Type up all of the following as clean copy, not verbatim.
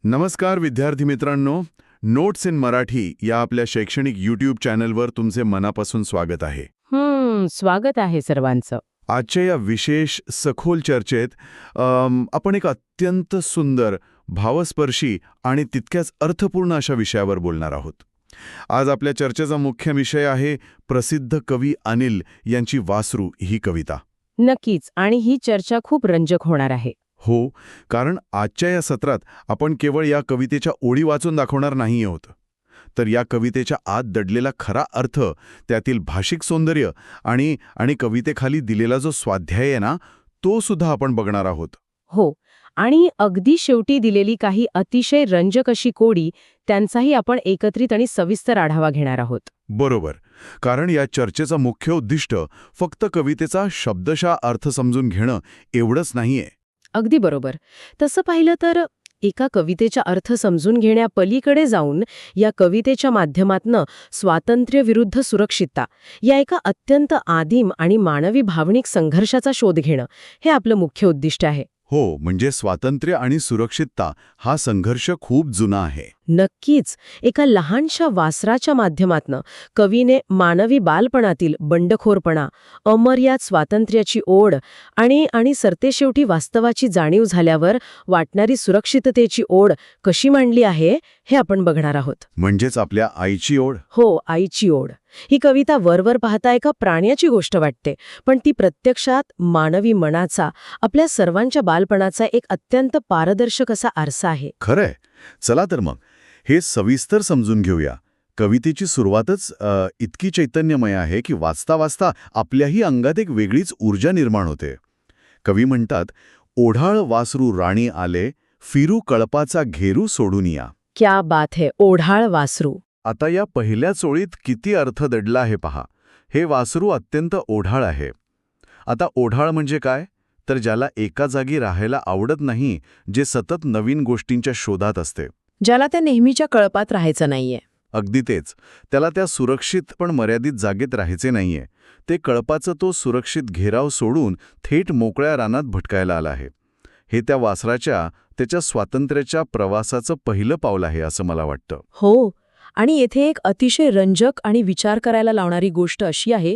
नमस्कार विद्यार्थी मित्रांनो, नोट्स इन मराठी या आपल्या शैक्षणिक यूट्यूब चॅनलवर तुमचे मनापासून स्वागत आहे. स्वागत आहे सर्वांचं. आजच्या या विशेष सखोल चर्चेत आपण एक अत्यंत सुंदर, भावस्पर्शी आणि तितक्याच अर्थपूर्ण अशा विषयावर बोलणार आहोत. आज आपल्या चर्चेचा मुख्य विषय आहे प्रसिद्ध कवी अनिल यांची वासरू ही कविता. नक्कीच, आणि ही चर्चा खूप रंजक होणार आहे. हो, कारण आजच्या या सत्रात आपण केवळ या कवितेच्या ओळी वाचून दाखवणार नाही आहोत, तर या कवितेच्या आत दडलेला खरा अर्थ, त्यातील भाषिक सौंदर्य आणि कवितेखाली दिलेला जो स्वाध्याय आहे ना, तो सुद्धा आपण बघणार आहोत. हो, आणि अगदी शेवटी दिलेली काही अतिशय रंजक अशी कोडी, त्यांचाही आपण एकत्रित आणि सविस्तर आढावा घेणार आहोत. बरोबर, कारण या चर्चेचं मुख्य उद्दिष्ट फक्त कवितेचा शब्दशः अर्थ समजून घेणं एवढंच नाहीये. अगदी बरोबर. तसं पाहिलं तर एका कवितेचा अर्थ समजून घेण्यापलीकडे जाऊन या कवितेच्या माध्यमातनं स्वातंत्र्य विरुद्ध सुरक्षितता या एका अत्यंत आदिम आणि मानवी भावनिक संघर्षाचा शोध घेणं हे आपलं मुख्य उद्दिष्ट आहे. हो, म्हणजे स्वातंत्र्य आणि सुरक्षितता हा संघर्ष खूप जुना आहे. नक्कीच. एका लहानशा वासराच्या माध्यमातनं कवीने मानवी बालपणातील बंडखोरपणा, अमर्याद स्वातंत्र्याची ओढ आणि सरतेशेवटी वास्तवाची जाणीव झाल्यावर वाटणारी सुरक्षिततेची ओढ कशी मांडली आहे हे आपण बघणार आहोत. म्हणजेच आपल्या आईची ओढ. हो, आईची ओढ. ही कविता वरवर पाहता एका प्राण्याची गोष्ट वाटते, पण ती प्रत्यक्षात मानवी मनाचा, आपल्या सर्वांच्या बालपणाचा एक अत्यंत पारदर्शक असा आरसा आहे. खरंय. चला तर मग हे सविस्तर समजून घेऊया. कवितेची सुरुवातच इतकी चैतन्यमय आहे की वाचता वाचता आपल्याही अंगात एक वेगळीच ऊर्जा निर्माण होते. कवी म्हणतात, ओढाळ वासरू राणी आले, फिरू कळपाचा घेरू सोडून या. क्या बात है, ओढाळ वासरू. आता या पहिल्याच ओळीत किती अर्थ दडला आहे पहा. हे वासरू अत्यंत ओढाळ आहे. आता ओढाळ म्हणजे काय? तर ज्याला एका जागी राहायला आवडत नाही, जे सतत नवीन गोष्टींच्या शोधात असते. ज्याला त्या नेहमीच्या कळपात राहायचं नाहीये. अगदी तेच. त्याला त्या सुरक्षित पण मर्यादित जागेत राहायचे नाहीये. ते कळपाचं तो सुरक्षित घेराव सोडून थेट मोकळ्या रानात भटकायला आला आहे. हे त्या वासराच्या, त्याच्या स्वातंत्र्याच्या प्रवासाचं पहिलं पाऊल आहे असं मला वाटतं. हो, आणि येथे एक अतिशय रंजक आणि विचार करायला लावणारी गोष्ट अशी आहे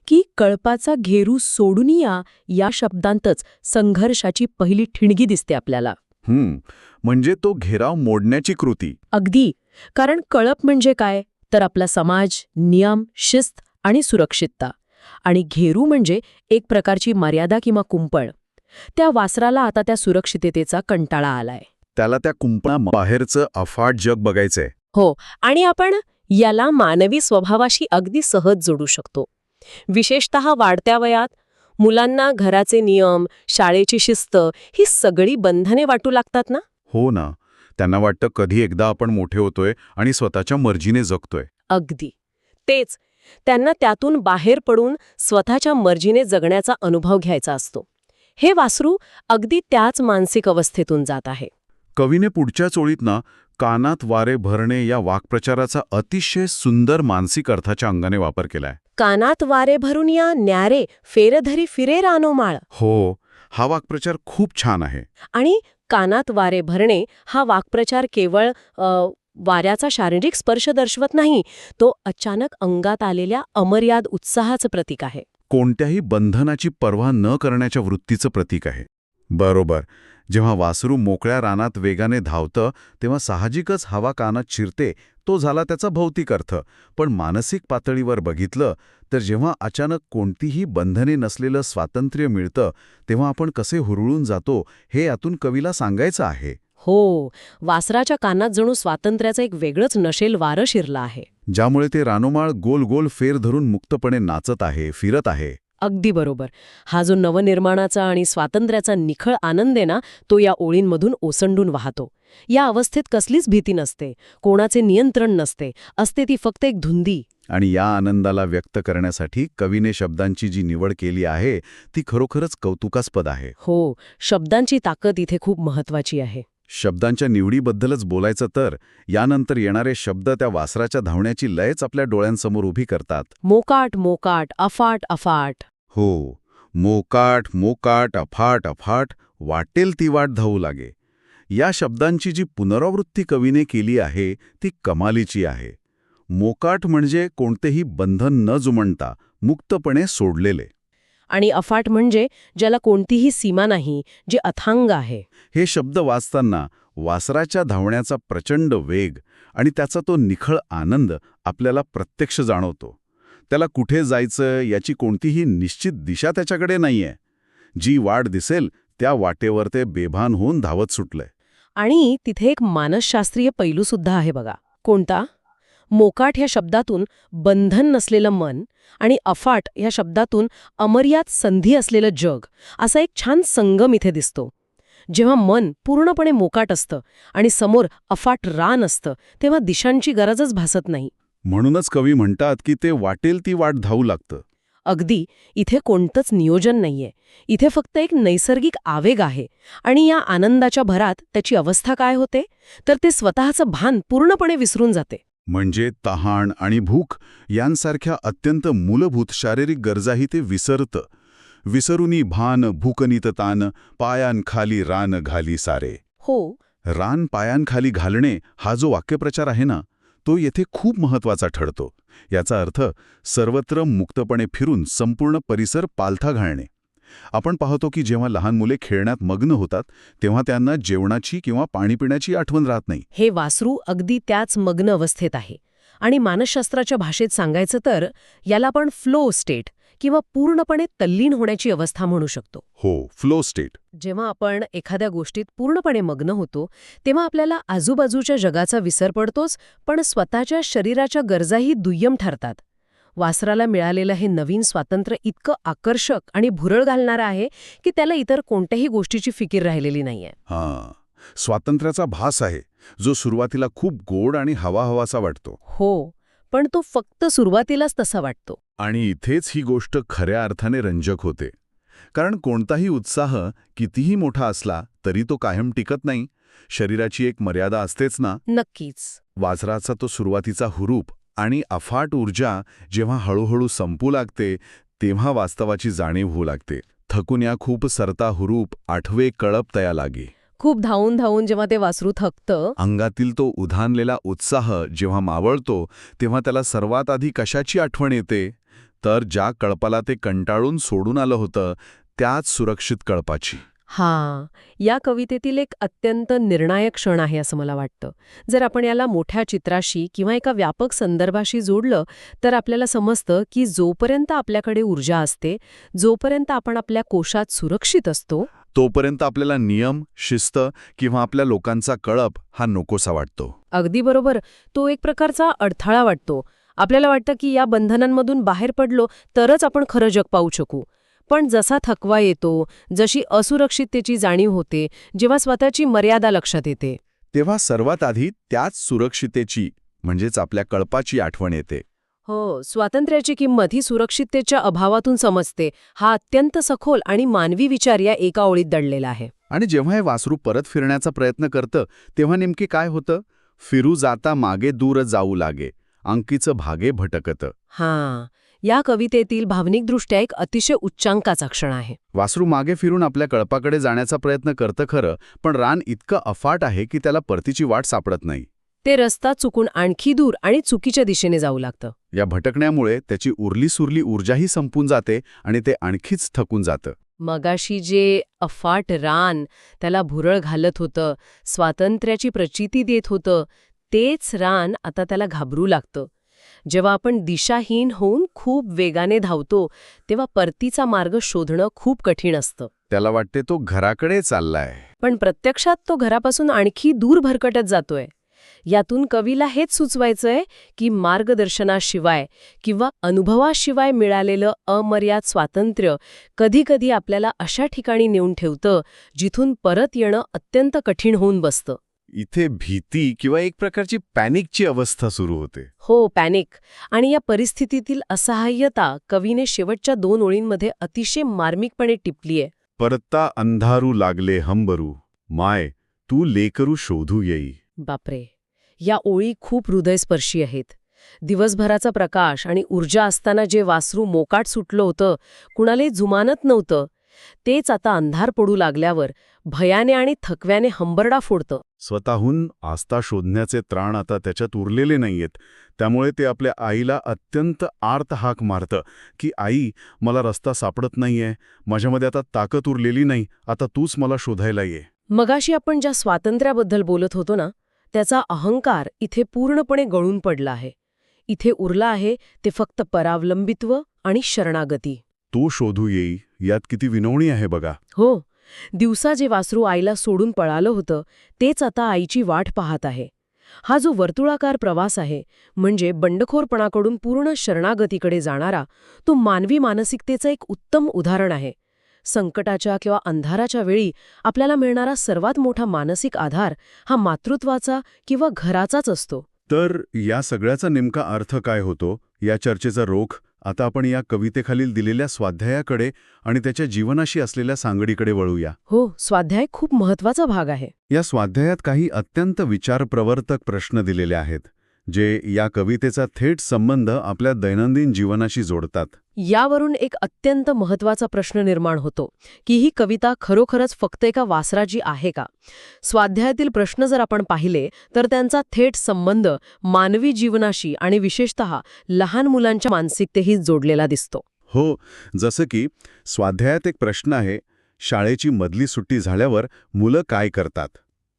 की कळपाचा घेरू सोडून या शब्दांतच संघर्षाची पहिली ठिणगी दिसते आपल्याला. म्हणजे तो घेराव मोडण्याची कृती. अगदी. कारण कळप म्हणजे काय? तर आपला समाज, नियम, शिस्त आणि सुरक्षितता. आणि घेरू म्हणजे एक प्रकारची मर्यादा किंवा कुंपळ. त्या वासराला आता त्या सुरक्षिततेचा कंटाळा आलाय. त्याला त्या कुंपणाबाहेरचं अफाट जग बघायचंय. हो, आणि आपण याला मानवी स्वभावाशी अगदी सहज जोडू शकतो. विशेषतः वाढत्या वयात मुलांना घराचे नियम, शाळेची शिस्त ही सगळी बंधने वाटू लागतात ना. हो ना. त्यांना वाटतं कधी एकदा आपण मोठे होतोय आणि स्वतःच्या मर्जीने जगतोय. अगदी तेच. त्यांना त्यातून बाहेर पडून स्वतःच्या मर्जीने जगण्याचा अनुभव घ्यायचा असतो. हे वासरू अगदी त्याच मानसिक अवस्थेतून जात आहे. कवीने पुढच्याच ओळीत ना, कानात वारे भरणे या वाक्प्रचाराचा अतिशय सुंदर मानसिक अर्थाच्या अंगाने वापर केलाय. कानात वारे भरून या न्यारे फेरधरी फिरे रानोमाळ. हो, हा वाक्प्रचार खूप छान आहे. आणि कानात वारे भरणे हा वाक्प्रचार केवळ वाऱ्याचा शारीरिक स्पर्श दर्शवत नाही, तो अचानक अंगात आलेल्या अमर्याद उत्साहाचं प्रतीक आहे. कोणत्याही बंधनाची पर्वा न करण्याच्या वृत्तीचं प्रतीक आहे. बरोबर. जेव्हा वासरू मोकळ्या रानात वेगाने धावतं तेव्हा साहजिकच हवा कानात शिरते, तो झाला त्याचा भौतिक अर्थ. पण मानसिक पातळीवर बघितलं तर जेव्हा अचानक कोणतीही बंधने नसलेलं स्वातंत्र्य मिळतं तेव्हा आपण कसे हुरळून जातो हे यातून कवीला सांगायचं आहे. हो, वासराच्या कानात जणू स्वातंत्र्याचं एक वेगळंच नशेल वारं शिरलं आहे. ज्यामुळे ते रानोमाळ गोल गोल फेर धरून मुक्तपणे नाचत आहे, फिरत आहे. अगदी बरोबर. हा जो नवनिर्माणाचा आणि स्वातंत्र्याचा निखळ आनंद आहे ना, तो या ओळींमधून ओसंडून वाहतो. या अवस्थेत कसलीच भीती नसते, कोणाचे नियंत्रण नसते, असते ती फक्त एक धुंदी. आणि या आनंदाला व्यक्त करण्यासाठी कवीने शब्दांची जी निवड केली आहे ती खरोखरच कौतुकास्पद आहे. हो, शब्दांची ताकद इथे खूप महत्वाची आहे. शब्दांच्या निवडीबद्दलच बोलायचं तर यानंतर येणारे शब्द त्या वासराच्या धावण्याची लयच आपल्या डोळ्यांसमोर उभी करतात. मोकाट मोकाट, अफाट अफाट. हो, मोकाट मोकाट, अफाट अफाट, वाटेल ती वाट धावू लागे. या शब्दांची जी पुनरावृत्ती कवीने केली आहे ती कमालीची आहे. मोकाट म्हणजे कोणतेही बंधन न जुमणता मुक्तपणे सोडलेले. आणि अफाट म्हणजे ज्याला कोणतीही सीमा नाही, जे अथांग आहे. हे शब्द वाचताना वासराच्या धावण्याचा प्रचंड वेग आणि त्याचा तो निखळ आनंद आपल्याला प्रत्यक्ष जाणवतो. त्याला कुठे जायचं याची कोणतीही निश्चित दिशा त्याच्याकडे नाहीये. जी वाट दिसेल त्या वाटेवर ते बेभान होऊन धावत सुटलंय. आणि तिथे एक मानसशास्त्रीय पैलू सुद्धा आहे बघा. कोणता? मोकाट ह्या शब्दातून बंधन नसलेलं मन आणि अफाट ह्या शब्दातून अमर्याद संधी असलेलं जग, असा एक छान संगम इथे दिसतो. जेव्हा मन पूर्णपणे मोकाट असतं आणि समोर अफाट रान असतं, तेव्हा दिशांची गरजच भासत नाही. म्हणूनच कवी म्हणतात की ते वाटेल ती वाट धावू लागतं. अगदी, इथे कोणतंच नियोजन नाहीये. इथे फक्त एक नैसर्गिक आवेग आहे. आणि या आनंदाच्या भरात त्याची अवस्था काय होते, तर ते स्वतःचं भान पूर्णपणे विसरून जाते. म्हणजे तहान आणि भूक यांसारख्या अत्यंत मूलभूत शारीरिक गरजाही ते विसरतं. विसरुनी भान भूकनीत तान, पायांखाली रान घाली सारे. हो, रान पायांखाली घालणे हा जो वाक्यप्रचार आहे ना, तो येथे खूप महत्वाचा ठरतो. याचा अर्थ सर्वत्र मुक्तपणे फिरून संपूर्ण परिसर पालथा घालणे. आपण पाहतो की जेव्हा लहान मुले खेळण्यात मग्न होतात तेव्हा त्यांना जेवणाची किंवा पाणी पिण्याची आठवण राहत नाही. हे वासरू अगदी त्याच मग्न अवस्थेत आहे. आणि मानसशास्त्राच्या भाषेत सांगायचं तर याला आपण फ्लो स्टेट किंवा पूर्णपणे तल्लीन होण्याची अवस्था म्हणू शकतो. हो, फ्लो स्टेट. जेव्हा आपण एखाद्या गोष्टीत पूर्णपणे मग्न होतो तेव्हा आपल्याला आजूबाजूच्या जगाचा विसर पडतोच, पण स्वतःच्या शरीराच्या गरजाही दुय्यम ठरतात. वासराला मिळालेलं हे नवीन स्वातंत्र्य इतकं आकर्षक आणि भुरळ घालणारं आहे की त्याला इतर कोणत्याही गोष्टीची फिकीर राहिलेली नाहीये. हां, स्वातंत्र्याचा भास आहे जो सुरुवातीला खूप गोड आणि हवाहवासा वाटतो. हो, पण तो फक्त सुरुवातीलाच तसा वाटतो. आणि इथेच ही गोष्ट खऱ्या अर्थाने रंजक होते. कारण कोणताही उत्साह कितीही मोठा असला तरी तो कायम टिकत नाही. शरीराची एक मर्यादा असतेच ना. नक्कीच. वासराचा तो सुरुवातीचा हुरूप आणि अफाट ऊर्जा जेव्हा हळूहळू संपू लागते तेव्हा वास्तवाची जाणीव होऊ लागते. थकून या खूप सरता हुरूप आठवे कळप तया लागे. खूप धावून धावून जेव्हा ते वासरू थकतं, अंगातील तो उधाणलेला उत्साह जेव्हा मावळतो तेव्हा त्याला सर्वात आधी कशाची आठवण येते, तर ज्या कळपाला ते कंटाळून सोडून आलं होतं त्याच सुरक्षित कळपाची. हां, या कवितेतील एक अत्यंत निर्णायक क्षण आहे असं मला वाटतं. जर आपण याला मोठ्या चित्राशी किंवा एका व्यापक संदर्भाशी जोडलं तर आपल्याला समजतं की जोपर्यंत आपल्याकडे ऊर्जा असते, जोपर्यंत आपण आपल्या कोशात सुरक्षित असतो, तोपर्यंत आपल्याला नियम, शिस्त किंवा आपल्या लोकांचा कळप हा नकोसा वाटतो. अगदी बरोबर, तो एक प्रकारचा अडथळा वाटतो. आपल्याला वाटतं की या बंधनांमधून बाहेर पडलो तरच आपण खरं जग पाहू शकू. पण जसा थकवा येतो, जशी असुरक्षिततेची जाणीव होते, जेव्हा स्वतःची मर्यादा लक्षात येते, तेव्हा सर्वात आधी त्याच सुरक्षितेची म्हणजेच आपल्या कळपाची आठवण येते. हो, स्वातंत्र्याची किंमत ही सुरक्षिततेच्या अभावातून समजते. हा अत्यंत सखोल आणि मानवी विचार या एका ओळीत दडलेला आहे. आणि जेव्हा हे वासरू परत फिरण्याचा प्रयत्न करतं तेव्हा नेमके काय होतं? फिरू जाता मागे दूर जाऊ लागे, अंकीचं भागे भटकतं. हां, या कवितेतील भावनिकदृष्ट्या एक अतिशय उच्चांकाचा क्षण आहे. वासरू मागे फिरून आपल्या कळपाकडे जाण्याचा प्रयत्न करतं खरं, पण रान इतकं अफाट आहे की त्याला परतीची वाट सापडत नाही. ते रस्ता चुकून आणखी दूर आणि चुकीच्या दिशेने जाऊ लागतं. या भटकण्यामुळे त्याची उरली-सुरली ऊर्जाही संपून जाते आणि ते आणखीच थकून जातं. मगाशी जे अफाट रान त्याला भुरळ घालत होतं, स्वातंत्र्याची प्रचिती देत होतं, तेच रान आता त्याला घाबरू लागतं. जेव्हा आपण दिशाहीन होऊन खूप वेगाने धावतो तेव्हा परतीचा मार्ग शोधणं खूप कठीण असतं. त्याला वाटते तो घराकडे चाललाय. पण प्रत्यक्षात तो घरापासून आणखी दूर भरकटत जातोय. यातून कवीला हेच सुचवायचंय की मार्गदर्शनाशिवाय किंवा अनुभवाशिवाय मिळालेलं अमर्याद स्वातंत्र्य कधीकधी आपल्याला अशा ठिकाणी नेऊन ठेवतं जिथून परत येणं अत्यंत कठीण होऊन बसतं. इथे भीती किंवा एक प्रकारची पॅनिकची अवस्था सुरू होते. हो, पॅनिक. आणि या परिस्थितीतील असहाय्यता कवीने शेवटच्या 2 ओळींमध्ये अतिशय मार्मिकपणे टिपलीये. परत्ता अंधारू लागले हंबरू, माय तू लेकरू शोधू येई. बापरे, या ओळी खूप हृदयस्पर्शी आहेत. दिवसभराचा प्रकाश आणि ऊर्जा असताना जे वासरू मोकाट सुटलं होतं, कुणालाही जुमानत नव्हतं, तेच आता अंधार पडू लागल्यावर भयाने आणि थकव्याने हंबरडा फोडतं. स्वतःहून आस्था शोधण्याचे त्राण आता त्याच्यात उरलेले नाहीयेत. त्यामुळे ते आपल्या आईला अत्यंत आर्त हाक मारतं की आई, मला रस्ता सापडत नाहीये, माझ्यामध्ये आता ताकद उरलेली नाही, आता तूच मला शोधायला ये. मगाशी आपण ज्या स्वातंत्र्याबद्दल बोलत होतो ना, त्याचा अहंकार इथे पूर्णपणे गळून पडला आहे. इथे उरला आहे ते फक्त परावलंबित्व आणि शरणागती. तो शोधू येई यात किती विनवणी आहे बघा. हो, दिवसा जे वासरू आईला सोडून पळालं होतं तेच आता आईची वाट पाहत आहे. हा जो वर्तुळाकार प्रवास आहे, म्हणजे बंडखोरपणाकडून पूर्ण शरणागतीकडे जाणारा, तो मानवी मानसिकतेचं एक उत्तम उदाहरण आहे. संकटाच्या किंवा अंधाराच्या वेळी आपल्याला मिळणारा सर्वात मोठा मानसिक आधार हा मातृत्वाचा किंवा घराचाच असतो. तर या सगळ्याचा नेमका अर्थ काय होतो, या चर्चेचा रोख आता आपण या कवितेखालील दिलेल्या स्वाध्यायाकडे आणि त्याच्या जीवनाशी असलेल्या सांगडीकडे वळूया. हो, स्वाध्याय खूप महत्वाचा भाग आहे. या स्वाध्यायात काही अत्यंत विचारप्रवर्तक प्रश्न दिलेले आहेत, जे या कवितेचा थेट संबंध आपल्या दैनंदिन जीवनाशी जोडतात. यावरून एक अत्यंत महत्वाचा प्रश्न निर्माण होतो की ही कविता खरोखरच फक्त एका वासराची आहे का? स्वाध्यायातील प्रश्न जर आपण पाहिले तर त्यांचा थेट संबंध मानवी जीवनाशी आणि विशेषतः लहान मुलांच्या मानसिकतेही जोडलेला दिसतो. हो, जसं की स्वाध्यायात एक प्रश्न आहे, शाळेची मधली सुट्टी झाल्यावर मुलं काय करतात?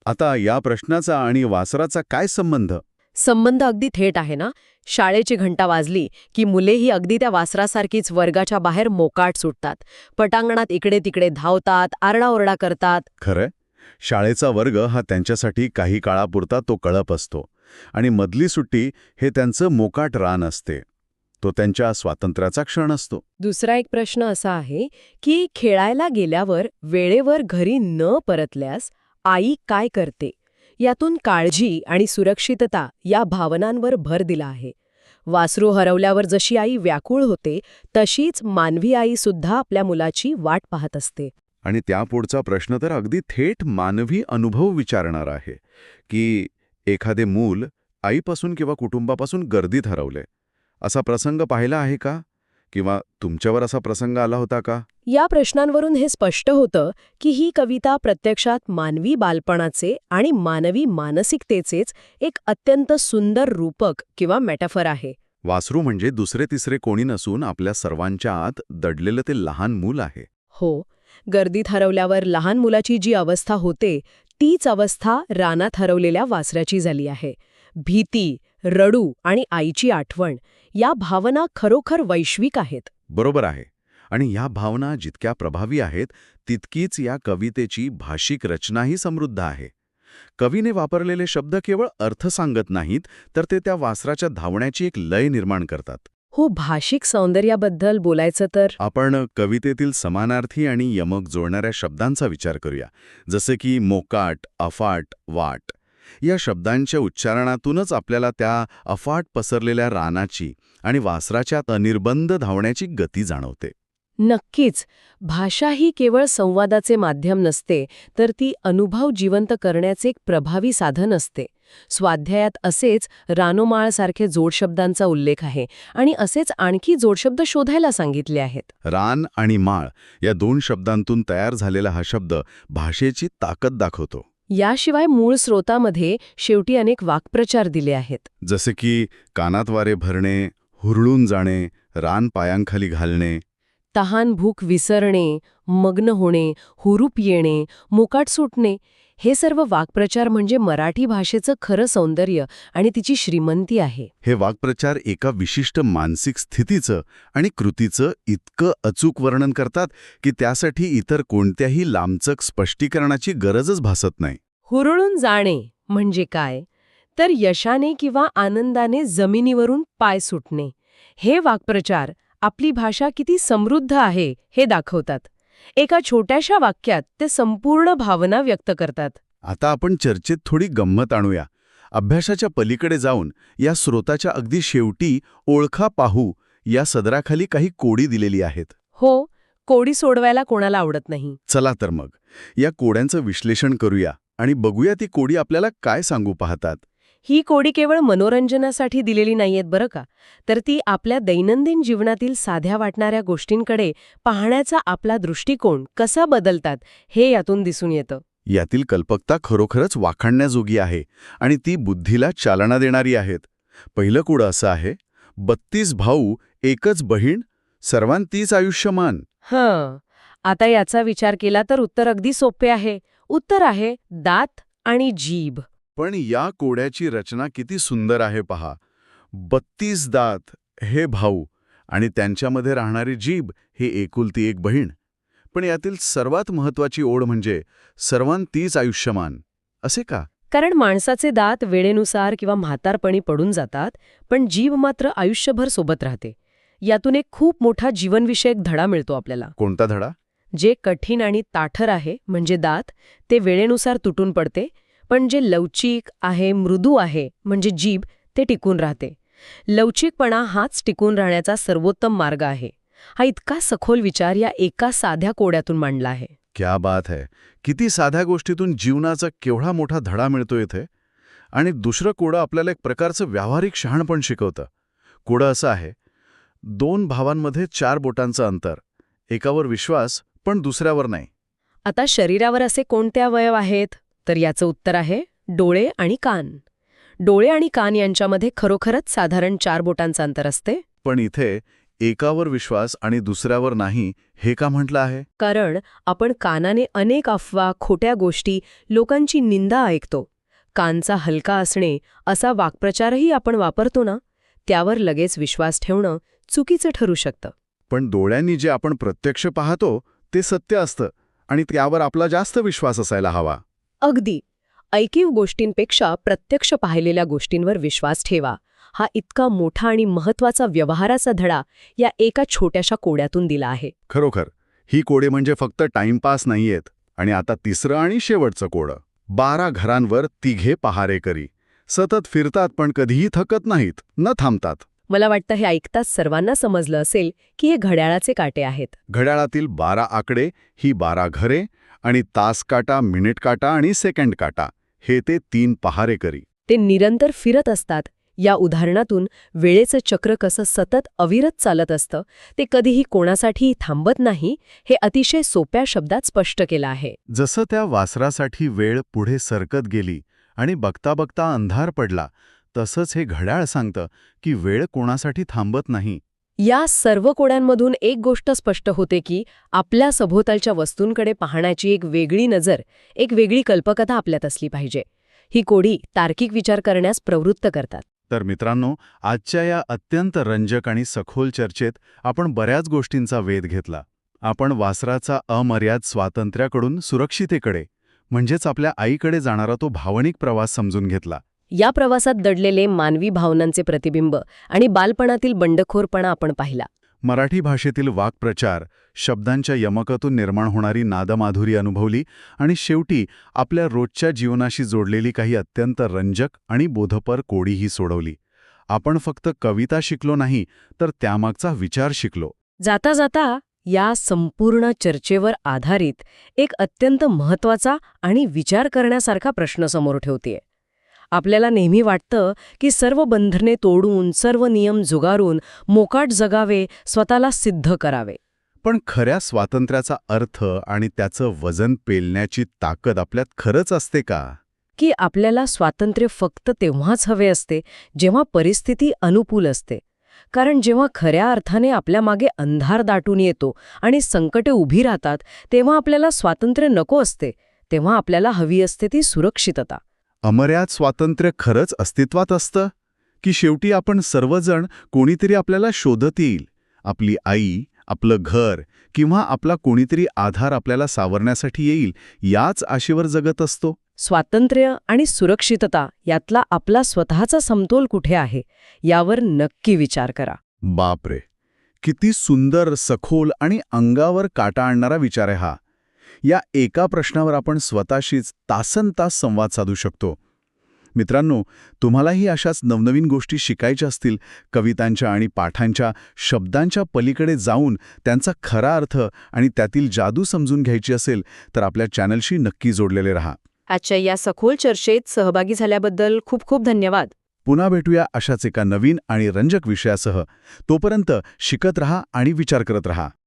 आता या प्रश्नाचा आणि वासराचा काय संबंध? संबंध अगदी थेट आहे ना. शाळेची घंटा वाजली की मुलेही अगदी त्या वासरासारखीच वर्गाच्या बाहेर मोकाट सुटतात. पटांगणात इकडे तिकडे धावतात, आरडाओरडा करतात. खरंय, शाळेचा वर्ग हा त्यांच्यासाठी काही काळापुरता तो कळप असतो आणि मधली सुट्टी हे त्यांचं मोकाट रान असते. तो त्यांच्या स्वातंत्र्याचा क्षण असतो. दुसरा एक प्रश्न असा आहे की खेळायला गेल्यावर वेळेवर घरी न परतल्यास आई काय करते? यातून काळजी आणि सुरक्षितता या भावनांवर भर दिला आहे. वासरू हरवल्यावर जशी आई व्याकुळ होते तशीच मानवी आई सुद्धा आपल्या मुलाची वाट पाहत असते. आणि त्यापुढचा प्रश्न तर अगदी थेट मानवी अनुभव विचारणार आहे की एखादे मूल आईपासून किंवा कुटुंबापासून गर्दीत हरवले, असा प्रसंग पाहिला आहे का? किंवा तुमच्यावर असा प्रसंग आला होता का? या प्रश्नांवरून हे स्पष्ट होतं की ही कविता प्रत्यक्षात मानवी बालपणाचे आणि मानवी मानसिकतेचेच एक अत्यंत सुंदर रूपक किंवा मेटाफर आहे. वासरू म्हणजे दुसरे तिसरे कोणी नसून आपल्या सर्वांच्या आत दडलेलं ते लहान मूल आहे. हो, गर्दीत हरवल्यावर लहान मुलाची जी अवस्था होते तीच अवस्था रानात हरवलेल्या वासराची झाली आहे. भीती, रडू आणि आईची आठवण या भावना खरोखर वैश्विक आहेत. बरोबर आहे. आणि या भावना जितक्या प्रभावी आहेत तितकीच या कवितेची भाषिक रचनाही समृद्ध आहे. कवीने वापरलेले शब्द केवळ अर्थ सांगत नाहीत, तर ते त्या वासराच्या धावण्याची एक लय निर्माण करतात. हो, भाषिक सौंदर्याबद्दल बोलायचं तर आपण कवितेतील समानार्थी आणि यमक जोडणाऱ्या शब्दांचा विचार करूया, जसे की मोकाट, अफाट, वाट. या शब्दांच्या उच्चारणातूनच आपल्याला त्या अफाट पसरलेल्या रानाची आणि वासराच्या अनिर्बंध धावण्याची गती जाणवते. नक्कीच, भाषा ही केवळ संवादाचे माध्यम नसते, तर ती अनुभव जिवंत करण्याचे एक प्रभावी साधन असते. स्वाध्यायात असेच रानोमाळसारखे जोडशब्दांचा उल्लेख आहे आणि असेच आणखी जोडशब्द शोधायला सांगितले आहेत. रान आणि माळ या दोन शब्दांतून तयार झालेला हा शब्द भाषेची ताकद दाखवतो. याशिवाय मूळ स्रोतामध्ये शेवटी अनेक वाक्प्रचार दिले आहेत. जसे की कानात वारे भरणे, हुरळून जाणे, रान पायांखाली घालणे. तहान भूक विसरणे, मग्न होणे, हुरूप येणे, मोकाट सुटणे, हे सर्व वाक्प्रचार म्हणजे मराठी भाषेचं खरं सौंदर्य आणि तिची श्रीमंती आहे. हे वाक्प्रचार एका विशिष्ट मानसिक स्थितीचं आणि कृतीचं इतकं अचूक वर्णन करतात की त्यासाठी इतर कोणत्याही लांबचक स्पष्टीकरणाची गरजच भासत नाही. हुरळून जाणे म्हणजे काय? तर यशाने किंवा आनंदाने जमिनीवरून पाय सुटणे. हे वाक्प्रचार आपली भाषा किती समृद्ध आहे हे दाखवतात. एका छोट्याशा वाक्यात ते संपूर्ण भावना व्यक्त करतात. आता आपण चर्चेत थोडी गंमत आणूया. अभ्यासाच्या पलीकडे जाऊन या स्रोताच्या अगदी शेवटी ओळखा पाहू या सदराखाली काही कोडी दिलेली आहेत. हो, कोडी सोडवायला कोणाला आवडत नाही. चला तर मग या कोड्यांचं विश्लेषण करूया आणि बघूया ती कोडी आपल्याला काय सांगू पाहतात. ही कोडी केवळ मनोरंजनासाठी दिलेली नाहीयेत बरं का, तर ती आपल्या दैनंदिन जीवनातील साध्या वाटणाऱ्या गोष्टींकडे पाहण्याचा आपला दृष्टिकोन कसा बदलतात हे यातून दिसून येतं. यातील कल्पकता खरोखरच वाखाणण्याजोगी आहे आणि ती बुद्धीला चालना देणारी आहेत. पहिलं कुडं असं आहे, 32 भाऊ एकच बहीण सर्वांतीच आयुष्यमान. आता याचा विचार केला तर उत्तर अगदी सोपे आहे. उत्तर आहे दात आणि जीभ. पण या कोड्याची रचना किती सुंदर आहे पहा. 32 दात हे भाऊ आणि त्यांच्यामध्ये राहणारी जीभ हे एकुलती एक बहीण. पण यातील सर्वात महत्वाची ओढ म्हणजे सर्वांतीच आयुष्यमान. असे का? कारण माणसाचे दात वेळेनुसार किंवा म्हातारपणी पडून जातात, पण जीभ मात्र आयुष्यभर सोबत राहते. यातून एक खूप मोठा जीवनविषयक धडा मिळतो आपल्याला. कोणता धडा? जे कठीण आणि ताठर आहे म्हणजे दात, ते वेळेनुसार तुटून पडते, पण जे लवचिक आहे, मृदू आहे म्हणजे जीभ, ते टिकून राहते. लवचिकपणा हाच टिकून राहण्याचा सर्वोत्तम मार्ग आहे. हा इतका सखोल विचार या एका साध्या कोड्यातून मांडला आहे. क्या बात है. किती साध्या गोष्टीतून जीवनाचा केवढा मोठा धडा मिळतो इथे. आणि दुसरं कोडं आपल्याला एक प्रकारचं व्यावहारिक शहाणपण शिकवतं. कोडं असं आहे, 2 भावांमध्ये 4 बोटांचं अंतर, एकावर विश्वास पण दुसऱ्यावर नाही. आता शरीरावर असे कोणते अवयव आहेत? तर याचं उत्तर आहे डोळे आणि कान. डोळे आणि कान यांच्यामध्ये खरोखरच साधारण 4 बोटांचं अंतर असते. पण इथे एकावर विश्वास आणि दुसऱ्यावर नाही हे का म्हटलं आहे? कारण आपण कानाने अनेक अफवा, खोट्या गोष्टी, लोकांची निंदा ऐकतो. कानचा हलका असणे असा वाक्प्रचारही आपण वापरतो ना, त्यावर लगेच विश्वास ठेवणं चुकीचं ठरू शकतं. पण डोळ्यांनी जे आपण प्रत्यक्ष पाहतो ते सत्य असतं आणि त्यावर आपला जास्त विश्वास असायला हवा. अगदी. ऐकीव गोष्टींपेक्षा प्रत्यक्ष पाहिलेल्या गोष्टींवर विश्वास ठेवा. हा इतका मोठा आणि महत्वाचा व्यवहाराचा धडा या एका छोट्याशा कोड्यातून दिला आहे. खरोखर ही कोडे म्हणजे फक्त टाइमपास नाहीयेत. आणि आता तिसरं आणि शेवटचं कोडं. 12 घरांवर 3 पहारेकरी. सतत फिरतात पण कधीही थकत नाहीत, न थांबतात. मला वाटतं हे ऐकताच सर्वांना समजलं असेल की हे घड्याळाचे काटे आहेत. घड्याळातील 12 आकडे ही 12 घरे आणि तास काटा, मिनिट काटा आणि सेकंड काटा हे ते 3 पहारेकरी. ते निरंतर फिरत असतात. या उदाहरणातून वेळेचं चक्र कसं सतत अविरत चालत असतं, ते कधीही कोणासाठीही थांबत नाही, हे अतिशय सोप्या शब्दात स्पष्ट केलं आहे. जसं त्या वासरासाठी वेळ पुढे सरकत गेली आणि बघता बघता अंधार पडला, तसंच हे घड्याळ सांगतं की वेळ कोणासाठी थांबत नाही. या सर्व कोड्यांमधून एक गोष्ट स्पष्ट होते की आपल्या सभोवतालच्या वस्तूंकडे पाहण्याची एक वेगळी नजर, एक वेगळी कल्पकता आपल्यात असली पाहिजे. ही कोडी तार्किक विचार करण्यास प्रवृत्त करतात. तर मित्रांनो, आजच्या या अत्यंत रंजक आणि सखोल चर्चेत आपण बऱ्याच गोष्टींचा वेध घेतला. आपण वासराचा अमर्याद स्वातंत्र्याकडून सुरक्षितेकडे, म्हणजेच आपल्या आईकडे जाणारा तो भावनिक प्रवास समजून घेतला. या प्रवासात दडलेले मानवी भावनांचे प्रतिबिंब आणि बालपणातील बंडखोरपणा आपण पाहिला. मराठी भाषेतील वाक्प्रचार, शब्दांच्या यमकातून निर्माण होणारी नादमाधुरी अनुभवली आणि शेवटी आपल्या रोजच्या जीवनाशी जोडलेली काही अत्यंत रंजक आणि बोधपर कोडीही सोडवली. आपण फक्त कविता शिकलो नाही, तर त्यामागचा विचार शिकलो. जाता जाता या संपूर्ण चर्चेवर आधारित एक अत्यंत महत्त्वाचा आणि विचार करण्यासारखा प्रश्न समोर ठेवतेय. आपल्याला नेहमी वाटतं की सर्व बंधने तोडून, सर्व नियम झुगारून मोकाट जगावे, स्वतःला सिद्ध करावे. पण खऱ्या स्वातंत्र्याचा अर्थ आणि त्याचं वजन पेलण्याची ताकद आपल्यात खरंच असते का? की आपल्याला स्वातंत्र्य फक्त तेव्हाच हवे असते जेव्हा परिस्थिती अनुकूल असते. कारण जेव्हा खऱ्या अर्थाने आपल्या मागे अंधार दाटून येतो आणि संकटे उभी राहतात, तेव्हा आपल्याला स्वातंत्र्य नको असते. तेव्हा आपल्याला हवी असते ती सुरक्षितता. अमर्याद स्वातंत्र्य खरंच अस्तित्वात असतं की शेवटी आपण सर्वजण कोणीतरी आपल्याला शोधत येईल? आपली आई, आपलं घर किंवा आपला कोणीतरी आधार आपल्याला सावरण्यासाठी येईल याच आशेवर जगत असतो? स्वातंत्र्य आणि सुरक्षितता यातला आपला स्वतःचा समतोल कुठे आहे यावर नक्की विचार करा. बापरे, किती सुंदर, सखोल आणि अंगावर काटा आणणारा विचार आहे हा. या एका प्रश्नावर आपण स्वतःशीच तासनतास संवाद साधू शकतो. मित्रांनो, तुम्हालाही अशाच नवनवीन गोष्टी शिकायच्या असतील, कवितांच्या आणि पाठांच्या, शब्दांच्या पलीकडे जाऊन त्यांचा खरा अर्थ आणि त्यातील जादू समजून घ्यायची असेल, तर आपल्या चॅनलशी नक्की जोडलेले रहा. आजच्या या सखोल चर्चेत सहभागी झाल्याबद्दल खूप खूप धन्यवाद. पुन्हा भेटूया अशाच एका नवीन आणि रंजक विषयासह. तोपर्यंत शिकत रहा आणि विचार करत रहा.